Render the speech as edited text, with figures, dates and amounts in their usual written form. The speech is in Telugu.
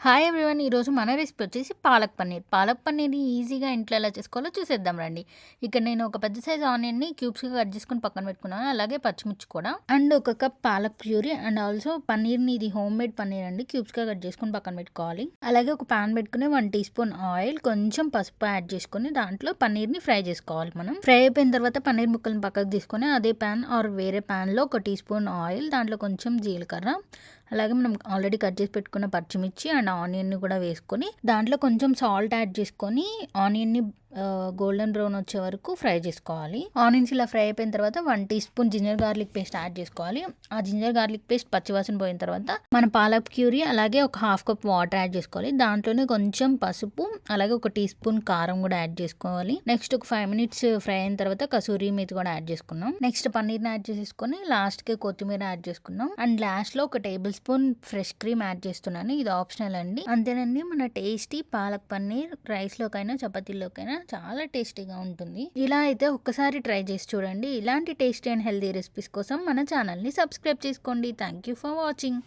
Hi everyone. ఈరోజు మన రెసిపీ వచ్చేసి పాలక్ పన్నీర్. పాలక్ పన్నీర్‌ని ఈజీగా ఇంట్లో ఎలా చేసుకోవాలో చూసేద్దాం రండి. ఇక్కడ నేను ఒక పెద్ద సైజ్ ఆనియన్‌ని క్యూబ్స్‌గా కట్ చేసుకొని పక్కన పెట్టుకున్నాను. అలాగే పచ్చిమిర్చి కూడా అండ్ ఒక cup palak puree and also పన్నీర్‌ని ఇది హోమ్ మేడ్ పన్నీర్ అండి. క్యూబ్స్‌గా కట్ చేసుకొని పక్కన పెట్టుకోవాలి. అలాగే ఒక పాన్ పెట్టుకుని 1 టీ స్పూన్ ఆయిల్, కొంచెం పసుపు యాడ్ చేసుకొని దాంట్లో పన్నీర్‌ని ఫ్రై చేసుకోవాలి మనం. ఫ్రై అయిపోయిన తర్వాత పన్నీర్ ముక్కలను పక్కకు తీసుకొని అదే పాన్ ఆర్ వేరే పాన్‌లో ఒక టీ స్పూన్ ఆయిల్, దాంట్లో కొంచెం జీలకర్ర, అలాగే మనం ఆల్రెడీ కట్ చేసి పెట్టుకున్న పచ్చిమిర్చి అండ్ ఆనియన్ని కూడా వేసుకొని దాంట్లో కొంచెం సాల్ట్ యాడ్ చేసుకొని ఆనియన్ని గోల్డెన్ బ్రౌన్ వచ్చే వరకు ఫ్రై చేసుకోవాలి. ఆనియన్స్ ఇలా ఫ్రై అయిపోయిన తర్వాత 1 teaspoon ginger garlic paste add చేసుకోవాలి. ఆ జింజర్ గార్లిక్ పేస్ట్ పచ్చివాసన పోయిన తర్వాత మన పాలక్ ప్యూరీ అలాగే ఒక హాఫ్ కప్ వాటర్ యాడ్ చేసుకోవాలి. దాంట్లోనే కొంచెం పసుపు అలాగే ఒక టీ స్పూన్ కారం కూడా యాడ్ చేసుకోవాలి. నెక్స్ట్ ఒక 5 మినిట్స్ ఫ్రై అయిన తర్వాత కసూరి మేతి కూడా యాడ్ చేసుకున్నాం. నెక్స్ట్ పన్నీర్ని యాడ్ చేసేసుకొని లాస్ట్కి కొత్తిమీర యాడ్ చేసుకున్నాం. అండ్ లాస్ట్లో ఒక table spoon fresh cream add చేస్తున్నాను. ఇది ఆప్షనల్ అండి. అంతేనండి, మన టేస్టీ పాలక్ పన్నీర్ రైస్లోకైనా చపాతీలోకైనా చాలా టేస్టీగా ఉంటుంది. ఇలా అయితే ఒక్కసారి ట్రై చేసి చూడండి. ఇలాంటి టేస్టీ అండ్ హెల్తీ రెసిపీస్ కోసం మన ఛానల్ని సబ్స్క్రైబ్ చేసుకోండి. Thank you for watching.